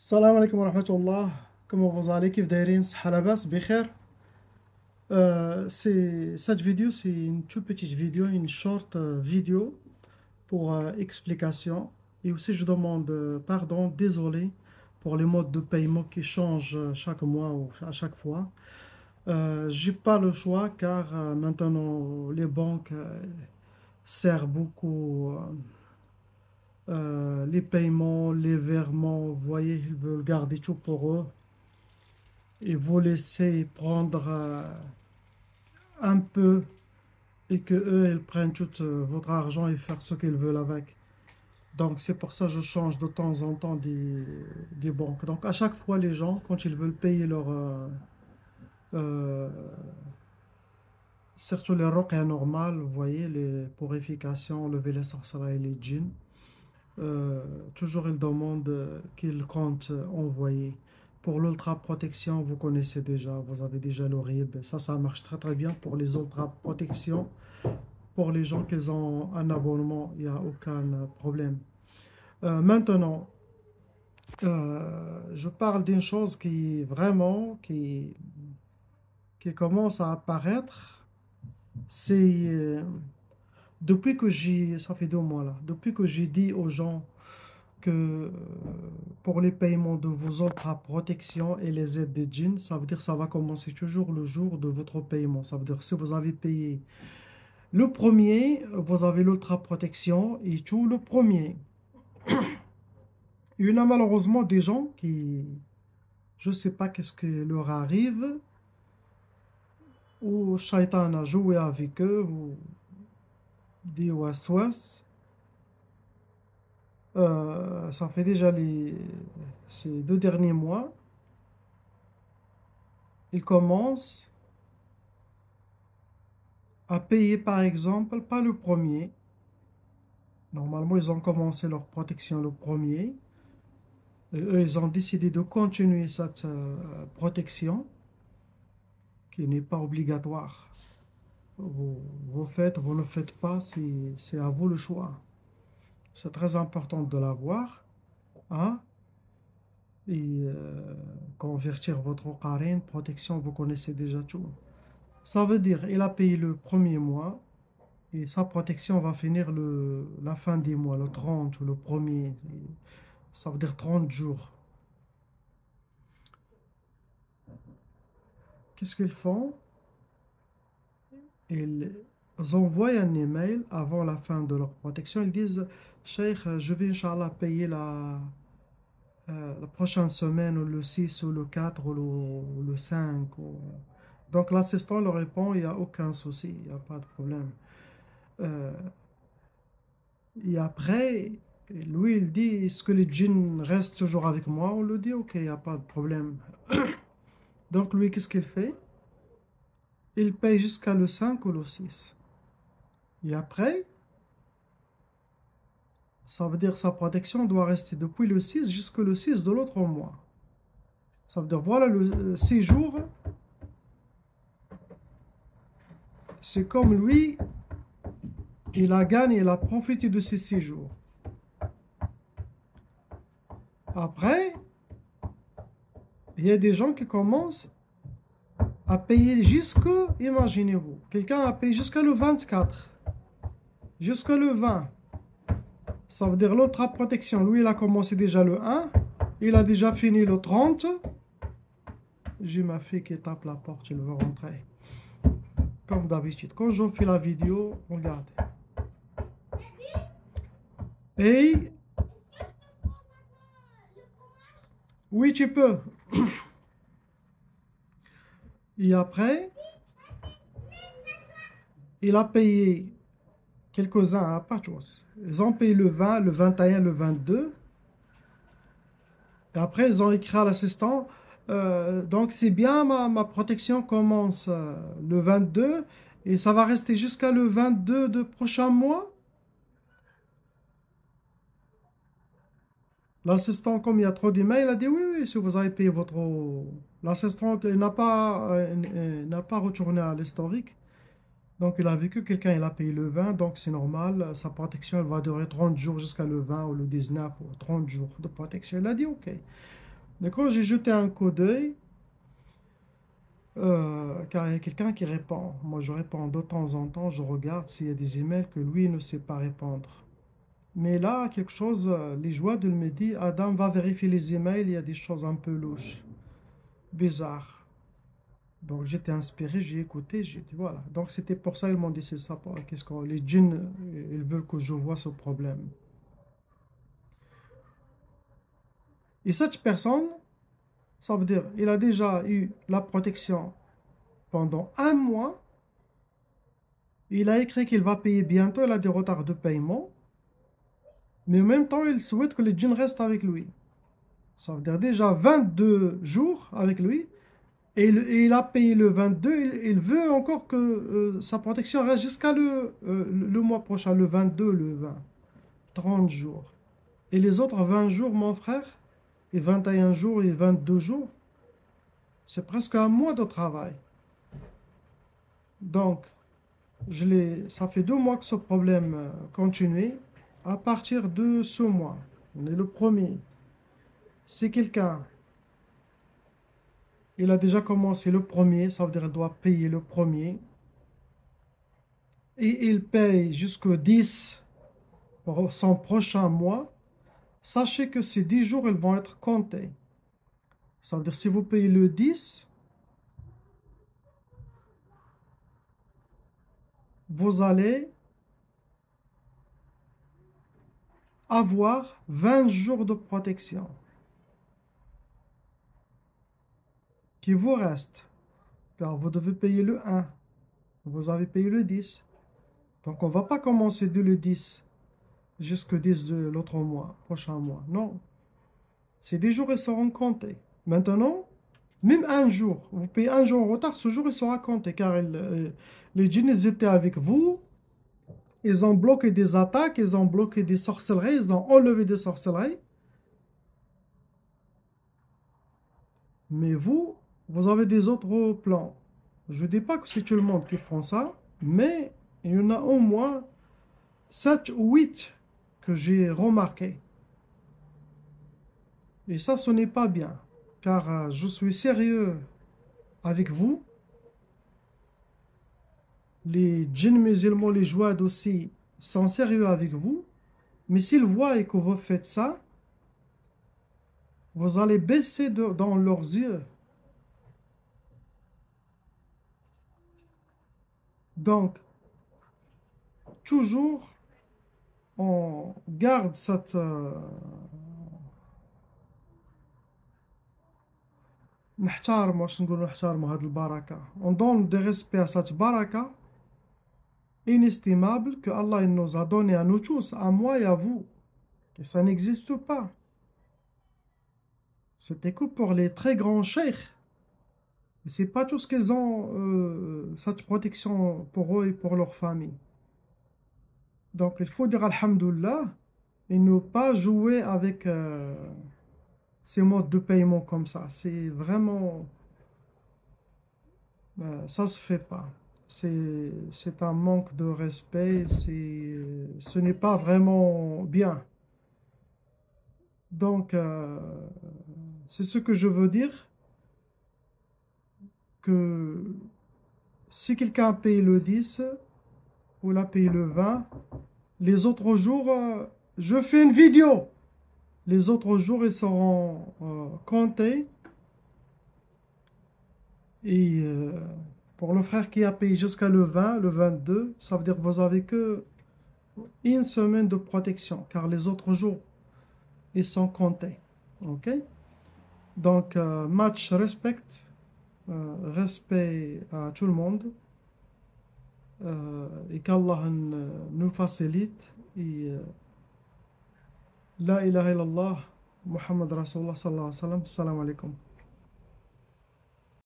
السلام عليكم ورحمة الله. Comment vous allez? كيف دايرين؟ صحة لاباس بخير. Cette vidéo, c'est une toute petite vidéo, une short vidéo pour explication. Et aussi, je demande pardon, désolé pour les modes de paiement qui changent chaque mois ou à chaque fois. J'ai pas le choix car maintenant les banques servent beaucoup les paiements, les virements. Vous voyez, ils veulent garder tout pour eux et vous laisser prendre un peu et que eux ils prennent tout votre argent et faire ce qu'ils veulent avec. Donc c'est pour ça que je change de temps en temps des banques. Donc à chaque fois les gens quand ils veulent payer leur euh, surtout les roqas normales, vous voyez les purifications, lever les sorcelleries et les djinns, toujours ils demandent qu'ils comptent envoyer. Pour l'ultra protection, vous connaissez déjà, vous avez déjà le RIB. Ça marche très très bien pour les ultra protections. Pour les gens qui ont un abonnement, il n'y a aucun problème. Maintenant, je parle d'une chose qui vraiment qui commence à apparaître. C'est depuis que ça fait 2 mois là, depuis que j'ai dit aux gens que pour les paiements de vos ultra protections et les aides des djinns, ça veut dire que ça va commencer toujours le jour de votre paiement. Ça veut dire que si vous avez payé le premier, vous avez l'ultra protection et tout le premier. Il y en a malheureusement des gens qui, je ne sais pas qu'est-ce qui leur arrive, ou Shaitan a joué avec eux, ou des waswas. Ça fait déjà ces 2 derniers mois. Ils commencent à payer par exemple, pas le premier. Normalement, ils ont commencé leur protection le premier. Et eux, ils ont décidé de continuer cette protection qui n'est pas obligatoire. Vous faites, vous ne faites pas, c'est à vous le choix. C'est très important de l'avoir, hein? Et convertir votre qarine, protection, vous connaissez déjà tout. Ça veut dire, il a payé le premier mois et sa protection va finir la fin des mois, le 30 ou le premier. Ça veut dire 30 jours. Qu'est-ce qu'ils font? Ils envoient un email avant la fin de leur protection. Ils disent, Cheikh, je vais Inch'Allah payer la prochaine semaine, ou le 6 ou le 4 ou le 5. Donc l'assistant leur répond, il n'y a aucun souci, il n'y a pas de problème. Euh, et après, lui, il dit, est-ce que les djinns restent toujours avec moi? On lui dit, ok, il n'y a pas de problème. Donc lui, qu'est-ce qu'il fait? Il paye jusqu'à le 5 ou le 6. Et après, ça veut dire sa protection doit rester depuis le 6 jusqu'au le 6 de l'autre mois. Ça veut dire, voilà, le 6 jours, c'est comme lui, il a gagné, il a profité de ces 6 jours. Après, il y a des gens qui commencent à payer jusqu'au, imaginez-vous, quelqu'un a payé jusqu'à le 24, jusqu'à le 20. Ça veut dire l'autre protection, lui il a commencé déjà le 1, il a déjà fini le 30. J'ai ma fille qui tape la porte, elle veut rentrer. Comme d'habitude, quand je fais la vidéo, regardez. Et oui, tu peux. Et après, il a payé quelques-uns, pas tous. Ils ont payé le 20, le 21, le 22. Et après, ils ont écrit à l'assistant, donc c'est bien, ma protection commence le 22 et ça va rester jusqu'à le 22 de prochain mois. L'assistant, comme il y a trop d'emails, il a dit oui, oui, si vous avez payé votre... L'assistant n'a pas retourné à l'historique. Donc, il a vu que quelqu'un il a payé le 20, donc c'est normal. Sa protection elle va durer 30 jours jusqu'à le 20 ou le 19 ou 30 jours de protection. Il a dit OK. Mais quand j'ai jeté un coup d'œil, car il y a quelqu'un qui répond. Moi, je réponds de temps en temps, je regarde s'il y a des emails que lui ne sait pas répondre. Mais là, quelque chose, les joies de me dit, Adam va vérifier les emails, il y a des choses un peu louches, bizarres. Donc j'étais inspiré, j'ai écouté, j'ai dit voilà. Donc c'était pour ça ils m'ont dit c'est ça. Qu'est-ce que les djinns, ils veulent que je vois ce problème. Et cette personne, ça veut dire, il a déjà eu la protection pendant un mois. Il a écrit qu'il va payer bientôt, il a des retards de paiement. Mais en même temps, il souhaite que les djinns restent avec lui. Ça veut dire déjà 22 jours avec lui. Et il a payé le 22, il veut encore que sa protection reste jusqu'à le mois prochain, le 22, le 20, 30 jours. Et les autres 20 jours, mon frère, et 21 jours et 22 jours, c'est presque un mois de travail. Donc, ça fait 2 mois que ce problème continue. À partir de ce mois, on est le premier. Si quelqu'un, il a déjà commencé le premier, ça veut dire qu'il doit payer le premier, et il paye jusqu'au 10 pour son prochain mois, sachez que ces 10 jours, ils vont être comptés. Ça veut dire si vous payez le 10, vous allez avoir 20 jours de protection qui vous restent, car vous devez payer le 1. Vous avez payé le 10. Donc on ne va pas commencer de le 10 jusqu'au 10 de l'autre mois, prochain mois. Non. Ces 10 jours, ils seront comptés. Maintenant, même un jour, vous payez un jour en retard, ce jour, il sera compté, car les djinns, ils étaient avec vous, ils ont bloqué des attaques, ils ont bloqué des sorcelleries, ils ont enlevé des sorcelleries. Mais vous avez des autres plans. Je ne dis pas que c'est tout le monde qui font ça, mais il y en a au moins 7 ou 8 que j'ai remarqué. Et ça, ce n'est pas bien, car je suis sérieux avec vous. Les djinns musulmans, les jouads aussi, sont sérieux avec vous. Mais s'ils voient que vous faites ça, vous allez baisser dans leurs yeux. Donc, toujours, on garde cette... نحترم واش نقولوا نحترموا هذه البركة. On donne des respects à cette baraka inestimable que Allah il nous a donné à nous tous, à moi et à vous, que ça n'existe pas. C'était que pour les très grands cheikhs. Et c'est pas tout ce qu'ils ont cette protection pour eux et pour leur famille. Donc il faut dire Alhamdulillah et ne pas jouer avec ces modes de paiement comme ça. C'est vraiment... ça se fait pas. C'est un manque de respect. Ce n'est pas vraiment bien. Donc, c'est ce que je veux dire, que si quelqu'un a payé le 10 ou l'a payé le 20, les autres jours, je fais une vidéo. Les autres jours, ils seront comptés. Et pour le frère qui a payé jusqu'à le 20, le 22, ça veut dire que vous avez que une semaine de protection, car les autres jours, ils sont comptés. OK? Donc, match respect, respect à tout le monde, et qu'Allah nous facilite. Et la ilaha illallah, Muhammad Rasulullah sallallahu alayhi wa sallam, salam alaikum.